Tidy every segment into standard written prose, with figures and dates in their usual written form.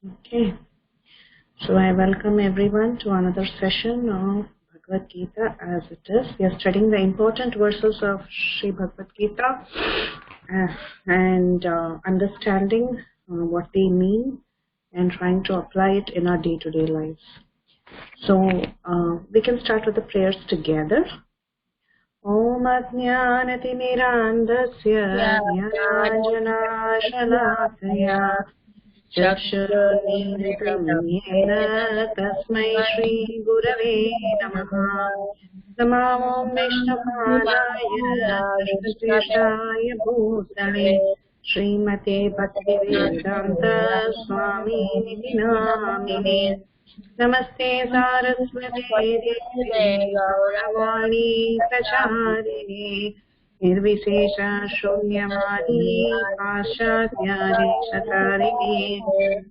Okay, so I welcome everyone to another session of Bhagavad Gita as it is. We are studying the important verses of Sri Bhagavad Gita and understanding what they mean and trying to apply it in our day-to-day lives. So we can start with the prayers together. Om Ajnanatimirandasya Jnananjanashalakaya Chakshurunmilitam Yena Tasmai Shri Gurave Namaha Namo Vishnupādaya Krishnapeshaya Bhutale Srimate Bhaktivedanta Swami Niti Namine Namaste Saraswate Devi Gauravani Pracharine Nirvishesha Shunyavadi Paschatya Deshatarine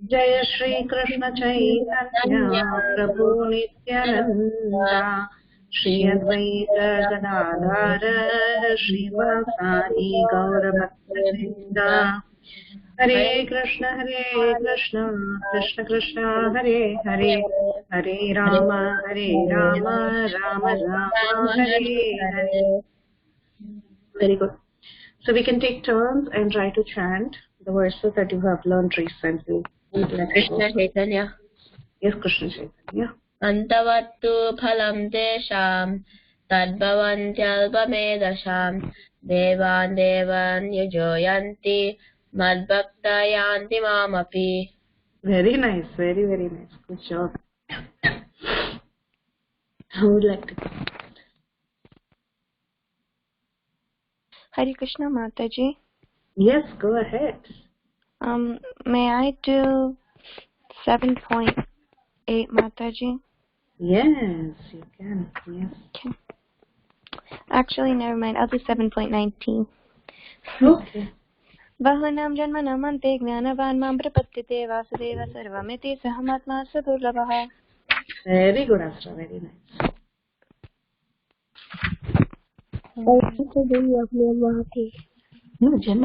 Jaya Shri Krishna Chaitanya Prabhu Nityananda Shri Advaita Gadadhara Shri Vasadi Gaura Bhakta Hare Krishna Krishna Krishna Hare Hare Hare Rama Rama Rama Hare Hare. Very good. So we can take turns and try to chant the verses that you have learned recently. Krishna Chaitanya. Yes, Krishna Chaitanya. Antavattu phalam tesham tadbhavantyalpamedasham devan yujoyanti madbhakta yanti mamapi. Very nice, very nice. Good job. Who would like to go? Hare Krishna, Mataji. Yes, go ahead. May I do 7.8, Mataji? Yes, you can. Yes. Okay. Actually, never mind. I'll do 7.19. Okay. Vahanam janmanam ante jnanavan mam prapatyate vasudeva sarvamiti sahamatma sadurlabha. Very good, Astra. Very nice. जन्म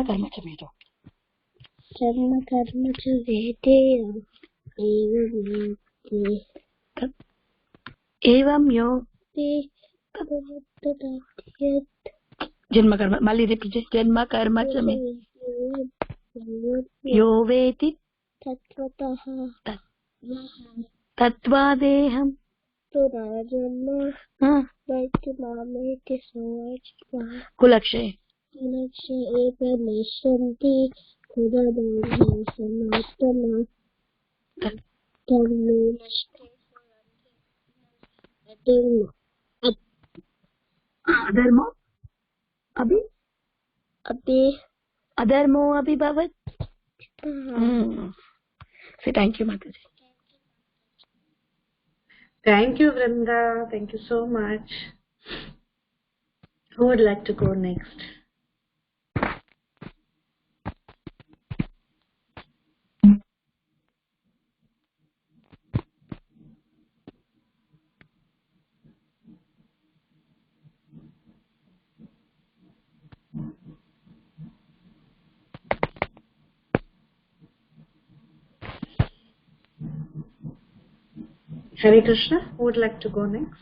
कर्म च मेरो जन्म कर्म च वेदे एवं यो जन्म कर्म माली रिपीट जन्म कर्म च मे यो वेति तत्त्वतः तत्त्वादेहं कुलक्षये एव निश्यन्ति अधर्मो अधर्मो भवत्. So thank you, Mataji. Thank you, Vrinda. Thank you so much. Who would like to go next? Hare Krishna, who would like to go next?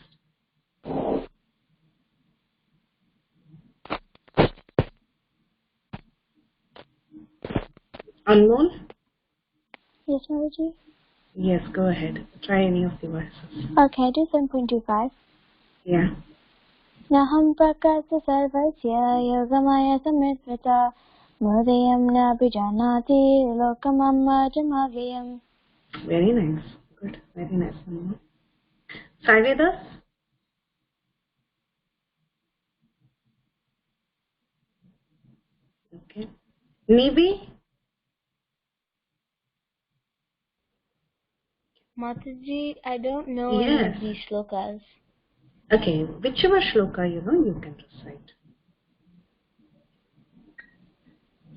Anmol? Yes, Mataji. Yes, go ahead. Try any of the verses. Okay, do 7.25. Yeah. Naham prakasa sarvasya yogamaya samritvata mudayam nabhijanati lokamam majamaviyam. Very nice. Good. Very nice, Anmol. Saivedas? Okay. Nibi? Mataji, I don't know any of these shlokas. Okay, whichever shloka you know, you can recite.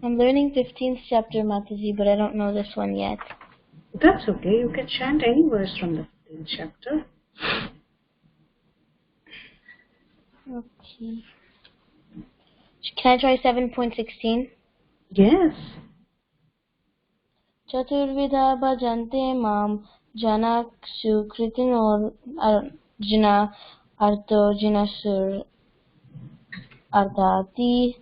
I'm learning 15th chapter, Mataji, but I don't know this one yet. That's okay. You can chant any verse from the 15th chapter. Okay. Can I try 7.16? Yes. Chaturvidha bhajante mam jana sukritino arjuna arto jinasur ardati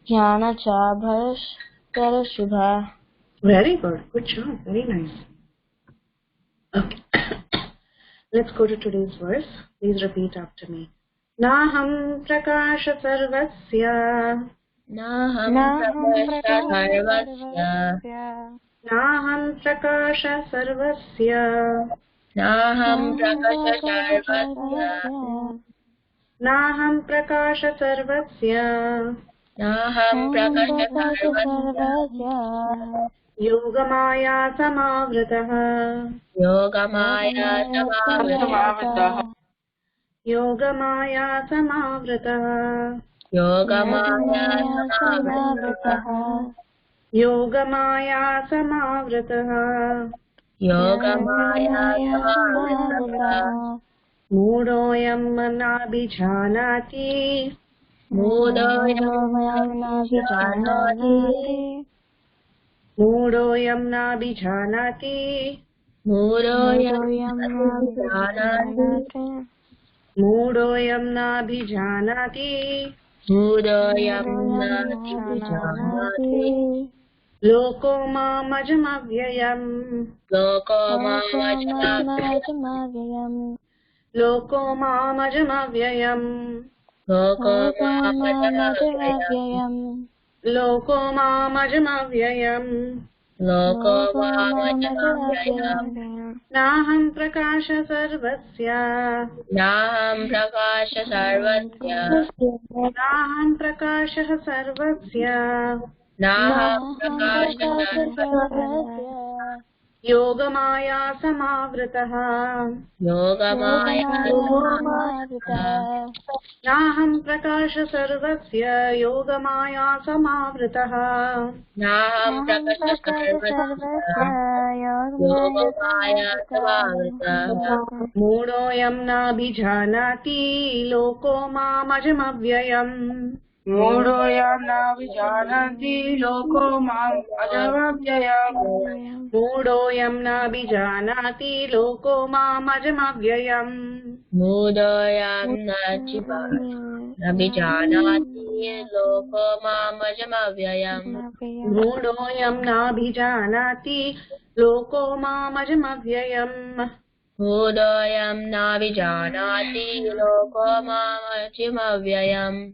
jnana cha bhaskara shubha. Very good. Good job. Very nice. Okay. Let's go to today's verse. Please repeat after me. Naham prakasha sarvasya. Naham prakasha sarvasya. Naham prakasha sarvasya. Yogamaya samavritah. Yogamaya samavritah. Yogamaya samavritah. Mudoyam manabhijanati. Mudoyam nabhijanati. Mudoyam nabhijanati. Loko mamajamavyayam. Loko mamajamavyayam. Loko mamajamavyayam. Naham prakasha sarvasya. Naham prakasha sarvasya. Yogamaya samavritah. Naham prakasha sarvasya. Yogamaya samavritah. Mudoyam nabhijanati. Loko mamajamavyayam. Mudoyam nabhijanati. Loko mamajamavyayam. Mudoyam nabhijanati. Loko mamajamavyayam. Mudoyam nabhijanati. Loko mamajamavyayam.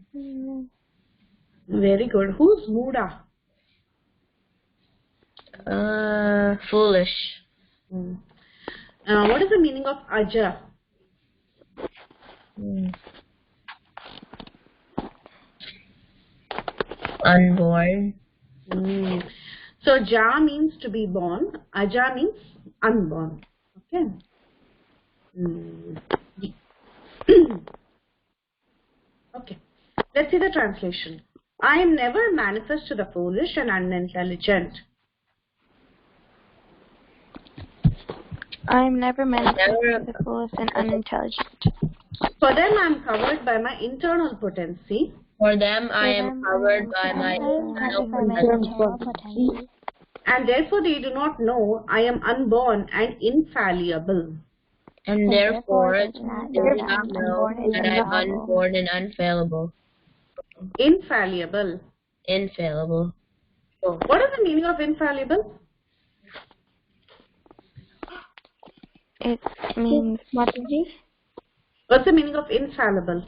Very good. Who's Muda? Foolish. What is the meaning of Aja? Unborn. So Ja means to be born. Aja means unborn. Okay. Okay. Let's see the translation. I am never manifest to the foolish and unintelligent. I am never manifest to the foolish and unintelligent. For them I am covered by my internal potency. For them I am covered by my internal potency. And therefore they do not know I am unborn and infallible. And therefore they do not know that I am unborn and unfallible. Infallible. Infallible. So, what is the meaning of infallible? It means Mataji. What's the meaning of infallible?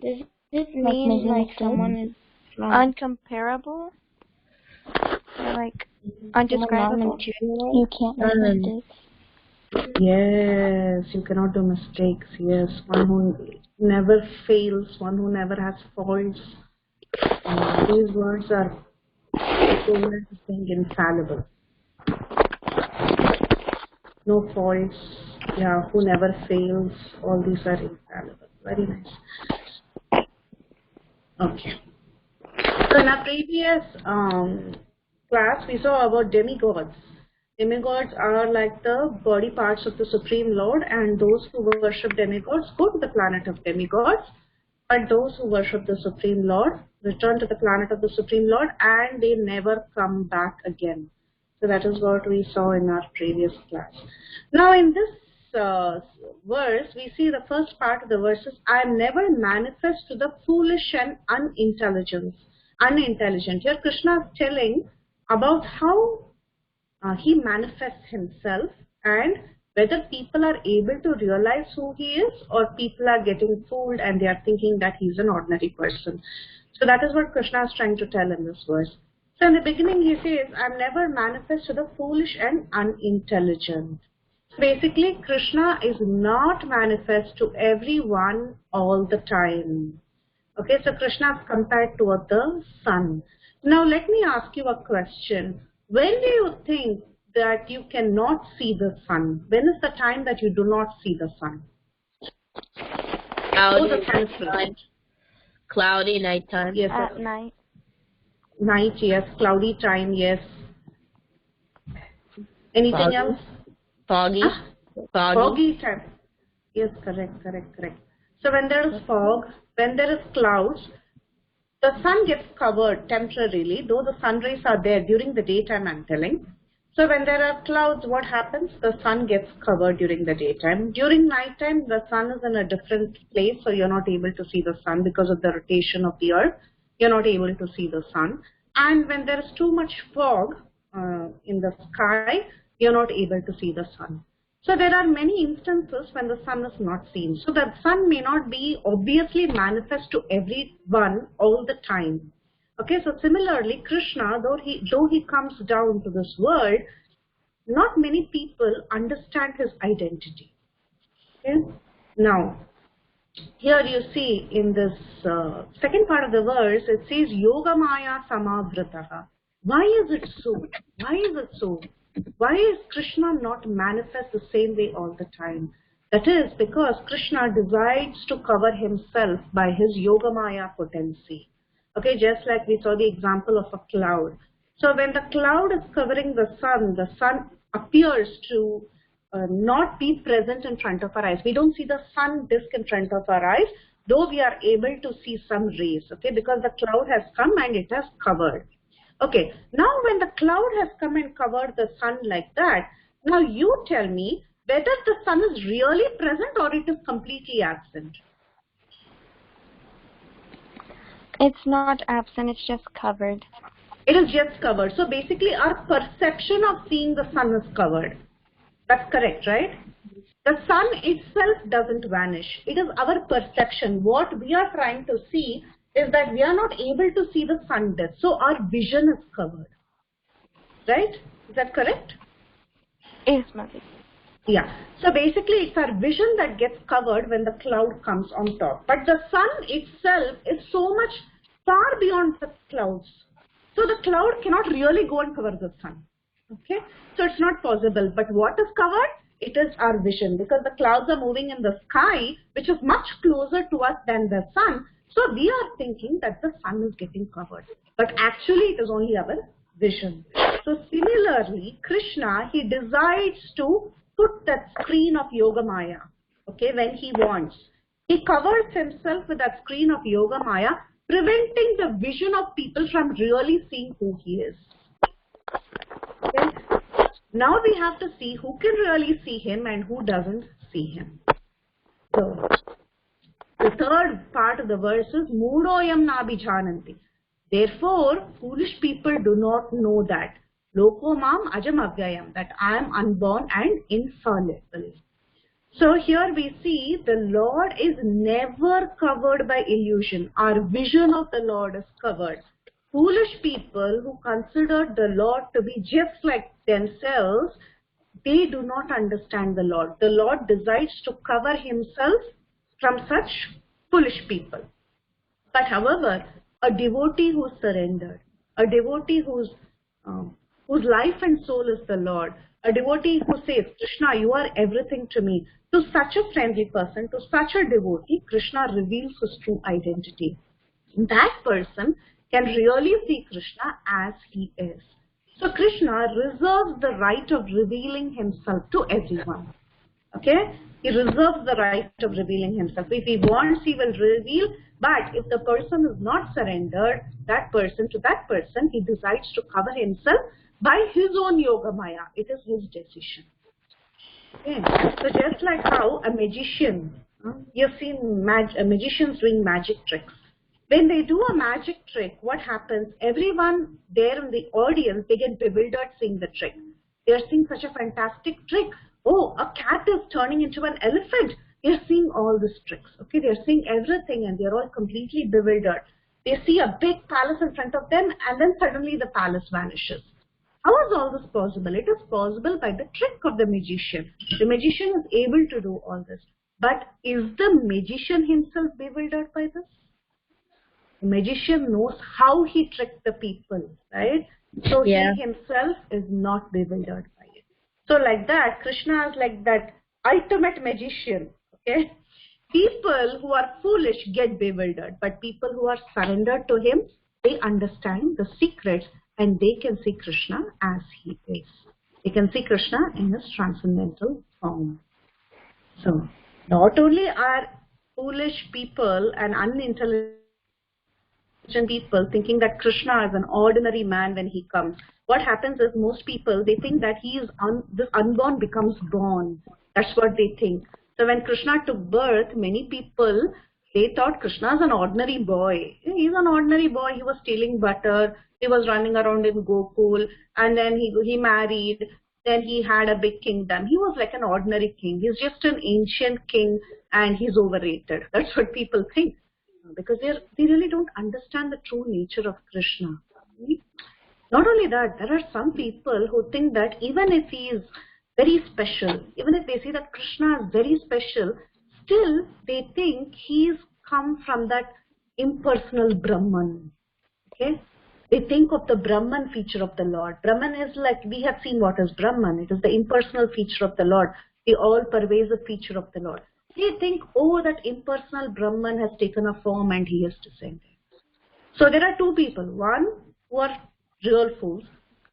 Does it mean like someone is uncomparable? Or like undescribable? You can't make mistakes. Yes, you cannot do mistakes. Yes, one who never fails, one who never has faults. These words are equivalent to saying infallible. No faults, yeah, who never fails, all these are infallible. Very nice. Okay. So in our previous class, we saw about demigods. Demigods are like the body parts of the Supreme Lord, and those who worship demigods go to the planet of demigods, but those who worship the Supreme Lord return to the planet of the Supreme Lord and they never come back again. So that is what we saw in our previous class. Now in this verse, we see the first part of the verses, I am never manifest to the foolish and unintelligent. Here Krishna is telling about how he manifests himself and whether people are able to realize who he is or people are getting fooled and they are thinking that he's an ordinary person. So that is what Krishna is trying to tell in this verse. So in the beginning he says, I am never manifest to the foolish and unintelligent. So basically Krishna is not manifest to everyone all the time. Okay, so Krishna is compared to the sun. Now let me ask you a question. When do you think that you cannot see the sun? When is the time that you do not see the sun? Cloudy nighttime. Yes. At night. Night, yes. Cloudy time, yes. Anything else? Foggy. Foggy time. Yes, correct. So when there is fog, when there is clouds, the sun gets covered temporarily, though the sun rays are there during the daytime, I'm telling. So when there are clouds, what happens? The sun gets covered during the daytime. During nighttime, the sun is in a different place, so you're not able to see the sun because of the rotation of the earth. You're not able to see the sun. And when there is too much fog in the sky, you're not able to see the sun. So there are many instances when the sun is not seen. So the sun may not be obviously manifest to everyone all the time. Okay, so similarly, Krishna, though he comes down to this world, not many people understand his identity. Okay? Now, here you see in this second part of the verse, it says, Yoga Maya Samavrataha. Why is it so? Why is Krishna not manifest the same way all the time? That is because Krishna decides to cover himself by his Yogamaya potency. Okay, just like we saw the example of a cloud. So when the cloud is covering the sun appears to not be present in front of our eyes. We don't see the sun disk in front of our eyes, though we are able to see some rays, okay, because the cloud has come and it has covered. Okay, now when the cloud has come and covered the sun like that, now you tell me whether the sun is really present or it is completely absent. It's not absent, it's just covered. It is just covered. So basically our perception of seeing the sun is covered. That's correct, right? The sun itself doesn't vanish. It is our perception. What we are trying to see is that we are not able to see the sun disk. So our vision is covered. Right? Is that correct? Yes, Mataji. Yeah. So basically it's our vision that gets covered when the cloud comes on top. But the sun itself is so much far beyond the clouds. So the cloud cannot really go and cover the sun. Okay? So it's not possible. But what is covered? It is our vision, because the clouds are moving in the sky, which is much closer to us than the sun. So we are thinking that the sun is getting covered. But actually it is only our vision. So similarly, Krishna, he decides to put that screen of Yoga Maya, okay, when he wants. He covers himself with that screen of Yoga Maya, preventing the vision of people from really seeing who he is. Okay? Now we have to see who can really see him and who doesn't see him. So, the third part of the verse is Moodoyam nabhijananti. Therefore, foolish people do not know that. Loko mam ajam avyayam, that I am unborn and infallible. So here we see the Lord is never covered by illusion. Our vision of the Lord is covered. Foolish people who consider the Lord to be just like themselves, they do not understand the Lord. The Lord decides to cover himself from such foolish people. But however, a devotee who is surrendered, a devotee whose life and soul is the Lord, a devotee who says, Krishna, you are everything to me, to such a friendly person, to such a devotee, Krishna reveals his true identity. That person can really see Krishna as he is. So Krishna reserves the right of revealing himself to everyone. Okay? He reserves the right of revealing himself. If he wants, he will reveal. But if the person is not surrendered, to that person, he decides to cover himself by his own yoga maya. It is his decision. Okay. So just like how a magician, you've seen magicians doing magic tricks. When they do a magic trick, what happens? Everyone there in the audience, they get bewildered seeing the trick. They are seeing such a fantastic trick. Oh, a cat is turning into an elephant. They are seeing all these tricks. Okay, they are seeing everything and they are all completely bewildered. They see a big palace in front of them and then suddenly the palace vanishes. How is all this possible? It is possible by the trick of the magician. The magician is able to do all this. But is the magician himself bewildered by this? The magician knows how he tricked the people, right? So he himself is not bewildered by it. So like that, Krishna is like that ultimate magician, okay? People who are foolish get bewildered, but people who are surrendered to him, they understand the secrets and they can see Krishna as he is. They can see Krishna in his transcendental form. So, not only are foolish people and unintelligent people thinking that Krishna is an ordinary man when he comes. What happens is most people, they think that he is this unborn becomes born. That's what they think. So when Krishna took birth, many people, they thought Krishna is an ordinary boy. He's an ordinary boy. He was stealing butter. He was running around in Gokul. And then he married. Then he had a big kingdom. He was like an ordinary king. He's just an ancient king and he's overrated. That's what people think. Because they really don't understand the true nature of Krishna. Not only that, there are some people who think that even if he is very special, even if they say that Krishna is very special, still they think he is come from that impersonal Brahman. Okay? They think of the Brahman feature of the Lord. Brahman is like, we have seen what is Brahman. It is the impersonal feature of the Lord, the all-pervasive feature of the Lord. They think, oh, that impersonal Brahman has taken a form and he has descended. So there are two people. One, who are real fools.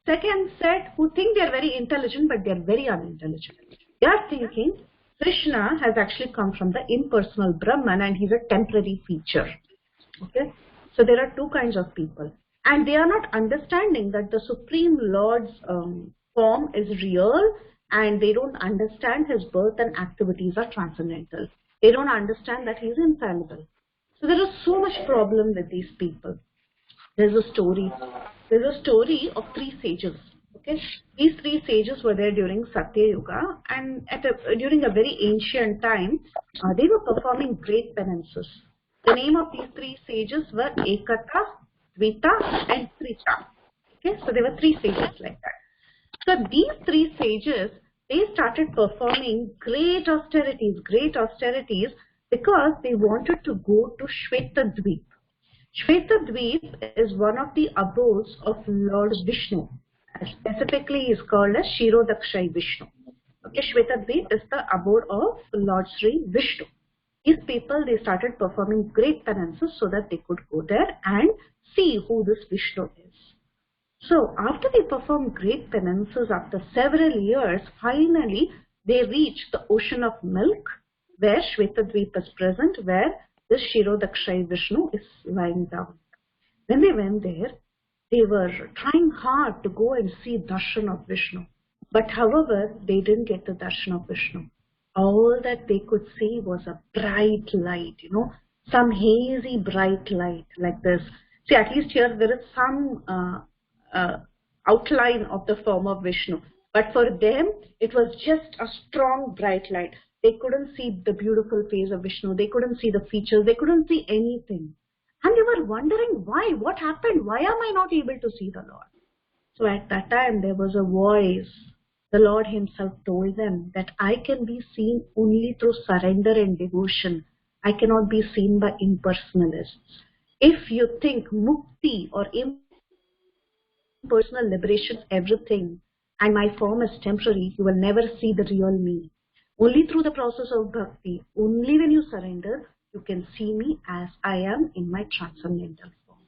Second set, who think they are very intelligent, but they are very unintelligent. They are thinking Krishna has actually come from the impersonal Brahman and he's a temporary feature. Okay? So there are two kinds of people. And they are not understanding that the Supreme Lord's form is real, and they don't understand his birth and activities are transcendental. They don't understand that he is infallible. So there is so much problem with these people. There's a story of three sages. Okay, these three sages were there during Satya Yuga, and during a very ancient time, they were performing great penances. The name of these three sages were Ekata, Dvita, and Trita. Okay, so there were three sages like that. So these three sages, they started performing great austerities because they wanted to go to Shvetadvip. Shvetadvip is one of the abodes of Lord Vishnu. Specifically, he is called as Kshirodakshai Vishnu. Okay, Shvetadvip is the abode of Lord Sri Vishnu. These people, they started performing great penances so that they could go there and see who this Vishnu is. So after they performed great penances, after several years, finally they reached the ocean of milk where Shvetadvip is present, where this Kshirodakshai Vishnu is lying down. When they went there, they were trying hard to go and see darshan of Vishnu. But however, they didn't get the darshan of Vishnu. All that they could see was a bright light, some hazy bright light like this. See, at least here there is some outline of the form of Vishnu. But for them, it was just a strong bright light. They couldn't see the beautiful face of Vishnu. They couldn't see the features. They couldn't see anything. And they were wondering why, what happened? Why am I not able to see the Lord? So at that time, there was a voice. The Lord himself told them that I can be seen only through surrender and devotion. I cannot be seen by impersonalists. If you think mukti or impersonal liberation is everything and my form is temporary, you will never see the real me. Only through the process of bhakti, only when you surrender, you can see me as I am in my transcendental form.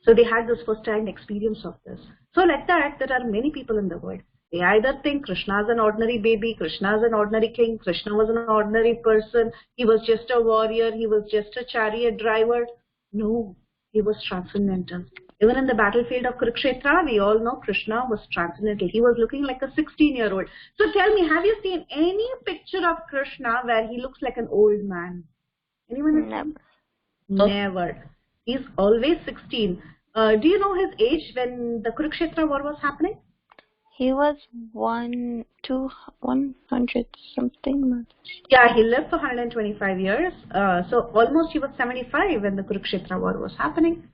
So they had this first-hand experience of this. So like that, there are many people in the world. They either think Krishna is an ordinary baby, Krishna is an ordinary king, Krishna was an ordinary person, he was just a warrior, he was just a chariot driver. No, he was transcendental. Even in the battlefield of Kurukshetra, we all know Krishna was transcendental. He was looking like a 16-year-old. So tell me, have you seen any picture of Krishna where he looks like an old man? Anyone has seen? Never. He's always 16. Do you know his age when the Kurukshetra war was happening? He was 100 something. Yeah, he lived for 125 years. So almost he was 75 when the Kurukshetra war was happening.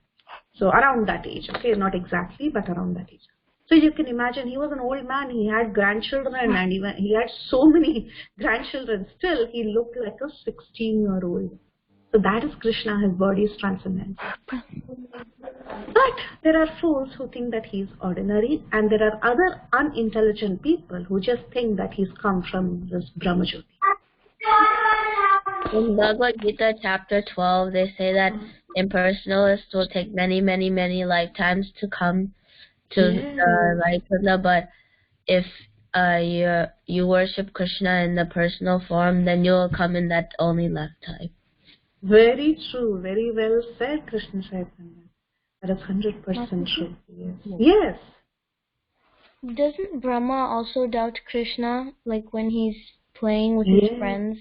So around that age, okay, not exactly, but around that age. So you can imagine he was an old man. He had grandchildren and even he had so many grandchildren. Still, he looked like a 16-year-old. So that is Krishna. His body is transcendent. But there are fools who think that he is ordinary, and there are other unintelligent people who just think that he's come from this Brahmajyoti. In Bhagavad Gita chapter 12, they say that impersonalists will take many, many, many lifetimes to come to the light Buddha, but if you worship Krishna in the personal form, then you will come in that only lifetime. Very true. Very well said, Krishna Chaitanya. That is 100% true. Yes. Yes. Doesn't Brahma also doubt Krishna, like when he's playing with his friends?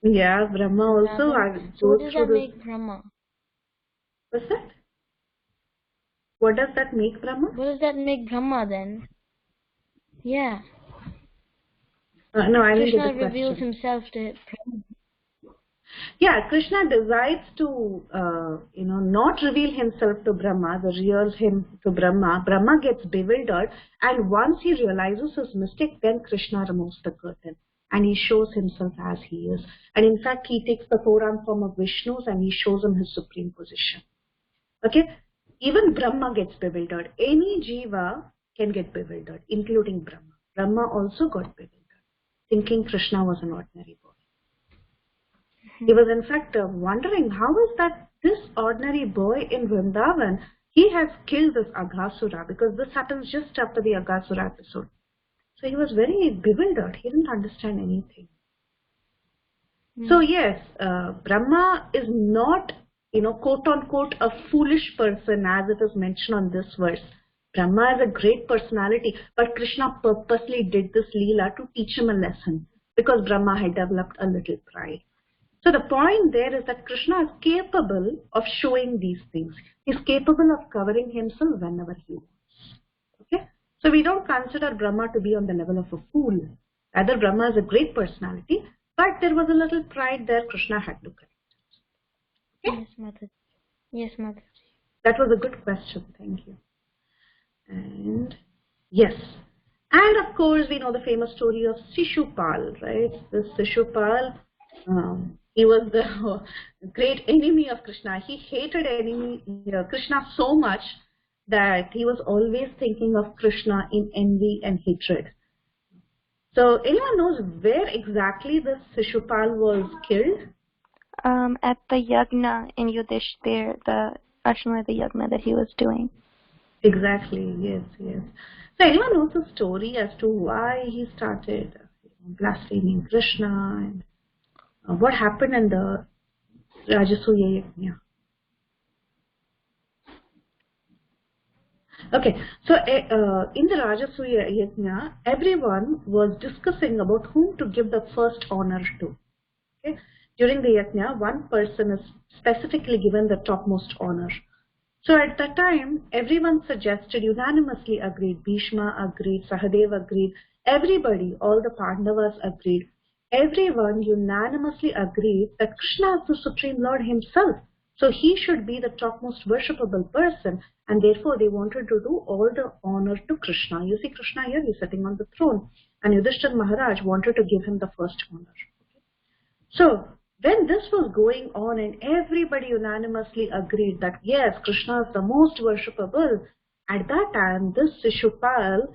Yeah, Brahma also. So what does that make Brahma? What's that? What does that make Brahma? What does that make Brahma then? Yeah. No, I didn't get the question. Krishna reveals himself to Brahma. Yeah, Krishna decides to, not reveal himself to Brahma, the real him to Brahma. Brahma gets bewildered, and once he realizes his mistake, then Krishna removes the curtain and he shows himself as he is. And in fact, he takes the four-armed form of Vishnu's and he shows him his supreme position. Okay? Even Brahma gets bewildered. Any jiva can get bewildered, including Brahma. Brahma also got bewildered, thinking Krishna was an ordinary boy. He was in fact wondering, how is that this ordinary boy in Vrindavan, he has killed this Aghasura, because this happens just after the Aghasura episode. So he was very bewildered. He didn't understand anything. So yes, Brahma is not, quote unquote, a foolish person as it is mentioned on this verse. Brahma is a great personality, but Krishna purposely did this Leela to teach him a lesson, because Brahma had developed a little pride. So the point there is that Krishna is capable of showing these things. He's capable of covering himself whenever he wants. Okay? So we don't consider Brahma to be on the level of a fool. Rather, Brahma is a great personality, but there was a little pride there Krishna had to correct. Okay? Yes, Mataji. Yes, Mataji. That was a good question. Thank you. And yes. And of course, we know the famous story of Shishupal, right? This Shishupal, he was the great enemy of Krishna. He hated Krishna so much that he was always thinking of Krishna in envy and hatred. So anyone knows where exactly this Shishupal was killed? At the yagna in Yudhishthir, the Ashwamedha yagna that he was doing. Exactly, yes. So anyone knows the story as to why he started blaspheming Krishna and what happened in the Rajasuya Yajna? Okay, so in the Rajasuya Yajna, everyone was discussing about whom to give the first honor to. Okay? During the Yajna, one person is specifically given the topmost honor. So at that time, everyone suggested, unanimously agreed, Bhishma agreed, Sahadeva agreed, everybody, all the Pandavas agreed. Everyone unanimously agreed that Krishna is the Supreme Lord himself. So he should be the topmost worshipable person, and therefore they wanted to do all the honor to Krishna. You see Krishna here, he's sitting on the throne, and Yudhishthira Maharaj wanted to give him the first honor. So when this was going on and everybody unanimously agreed that yes, Krishna is the most worshipable, at that time this Shishupal,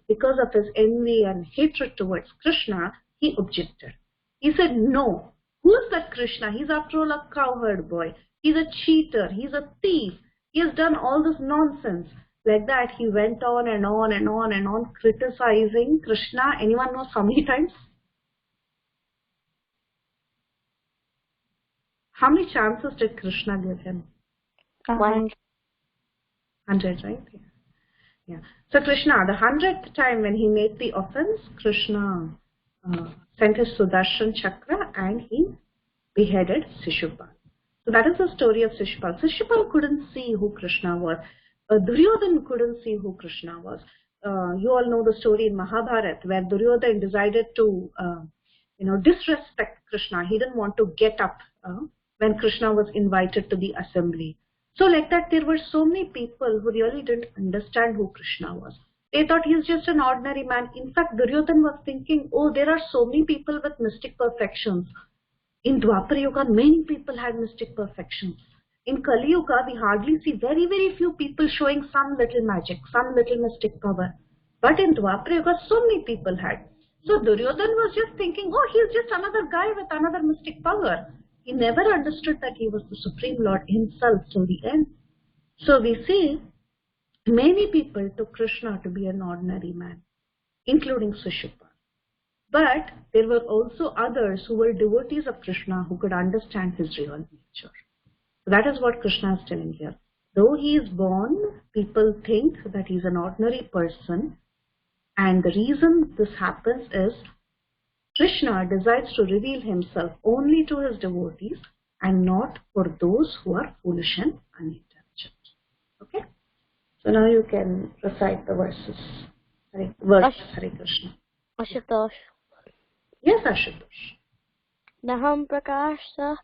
because of his envy and hatred towards Krishna, he objected. He said, no, who is that Krishna? He's after all a cowherd boy. He's a cheater. He's a thief. He has done all this nonsense. Like that, he went on and on and on and on criticizing Krishna. Anyone knows how many times? How many chances did Krishna give him? 100. 100, right? Yeah. Yeah. So Krishna, the 100th time when he made the offense, Krishna sent his Sudarshan Chakra and he beheaded Shishupal. So that is the story of Shishupal. Shishupal couldn't see who Krishna was. Duryodhan couldn't see who Krishna was. You all know the story in Mahabharata where Duryodhan decided to disrespect Krishna. He didn't want to get up when Krishna was invited to the assembly. So like that, there were so many people who really didn't understand who Krishna was. They thought he's just an ordinary man. In fact, Duryodhan was thinking, oh, there are so many people with mystic perfections. In Dwapara Yuga, many people had mystic perfections. In Kali Yuga, we hardly see very, very few people showing some little magic, some little mystic power. But in Dwapara Yuga, so many people had. So Duryodhan was just thinking, oh, he's just another guy with another mystic power. He never understood that he was the Supreme Lord himself till the end. So we see many people took Krishna to be an ordinary man, including Shishupal. But there were also others who were devotees of Krishna who could understand his real nature. So that is what Krishna is telling here. Though he is born, people think that he is an ordinary person. And the reason this happens is Krishna decides to reveal himself only to his devotees and not for those who are foolish and unintelligent. Okay? So now you can recite the verses. Hare Krishna. Ashutosh. Yes, Ashutosh. Naham prakasha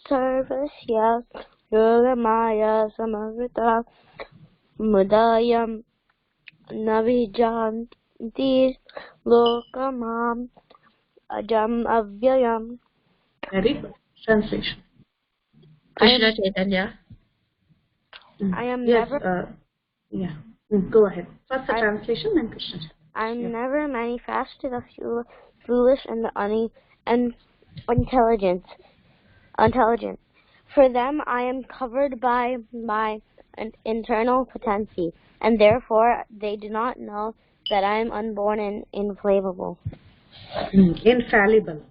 sarvasya yogamaya samavrita mudayam navijanti lokamam ajam avyayam. Very good. Translation. Krishna Chaitanya. I am yes, never. Go ahead. First the translation, then Krishna. I am never manifest to the foolish and the intelligent. For them, I am covered by my internal potency, and therefore they do not know that I am unborn and infallible. Infallible.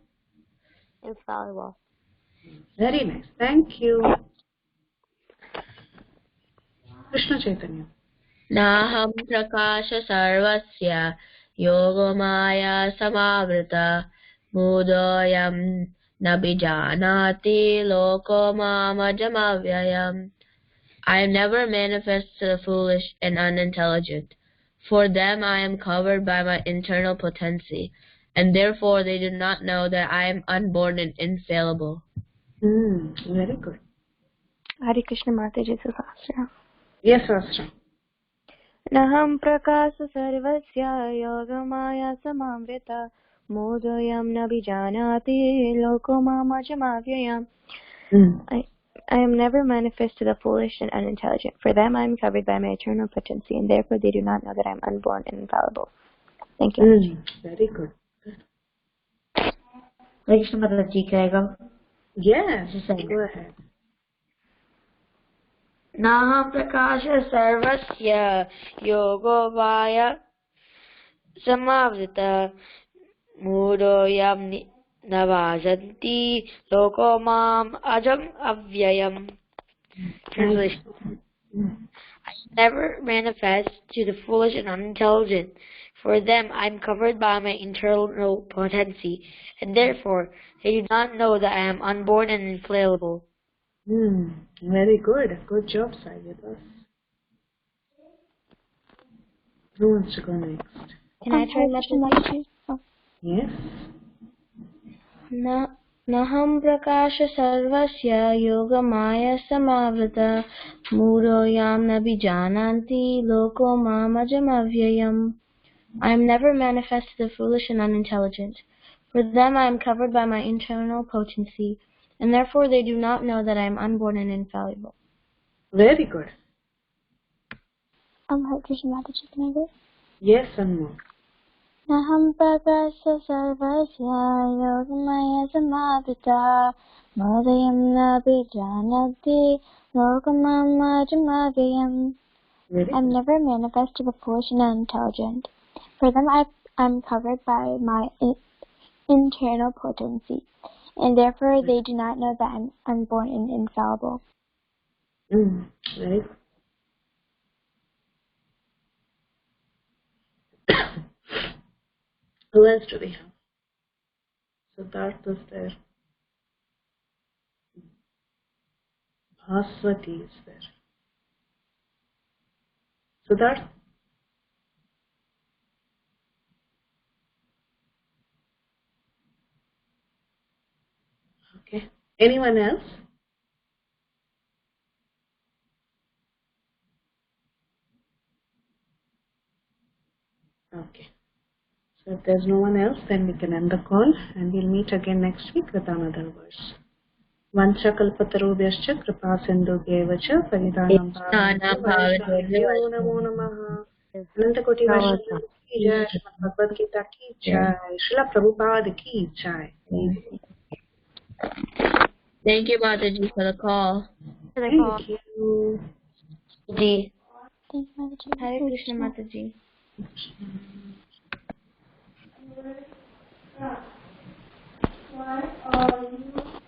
Infallible. Very nice. Thank you. Krishna Chaitanya. Naham prakasha sarvasya yogamaya samavrita mudoyam nabijanati loko mamajamavyayam. I am never manifest to the foolish and unintelligent. For them I am covered by my internal potency, and therefore they do not know that I am unborn and infallible. Very good. Hare Krishna Mataji Sastra. Yes, Sastra. Naham prakasa sarvasya yogamaya samamvrita modoyam nabijanati loko mamajamavyayam. I am never manifest to the foolish and unintelligent. For them I am covered by my eternal potency, and therefore they do not know that I am unborn and infallible. Thank you. Very good. Krishna Mataji, can I go? Yes, go ahead. Naham prakasha sarvasya yogamaya samavrita mudoyam navajanti lokomam ajam avyayam. Translation. I never manifest to the foolish and unintelligent. For them I am covered by my internal potency, and therefore they do not know that I am unborn and infallible. Very good. Good job, Sayadav. Who wants to go next? Can I try Mataji? Yes. Naham prakasha sarvasya yogamaya samavrita mudoyam nabijananti loko mamajam avyayam. I am never manifest to the foolish and unintelligent. For them I am covered by my internal potency, and therefore they do not know that I am unborn and infallible. Very good. Hare Krishna Mataji, can I go? Yes, Anmol. Naham prakasa sarvasya yogamaya samavita modayam nabijanati lokamamajamavyayam. I am never manifest to the foolish and unintelligent. For them I am covered by my internal potency, and therefore they do not know that I am unborn and infallible. Very good. Who else do we have? Siddharth is there. Bhaswati is there. Siddharth? Okay. Anyone else? Okay. So if there's no one else, then we can end the call and we'll meet again next week with another verse. Vancha kalpatarubhyascha kripa sindhubhyeva cha paridanam bhavanebhyo namo namaha. Ananta Koti Vaishnava ki jai, Srimad Bhagavad Gita ki jai, Srila Prabhupada ki jai. Thank you, Mataji, for the call. Thank you. Ji. Hare Krishna, Mataji. Why are you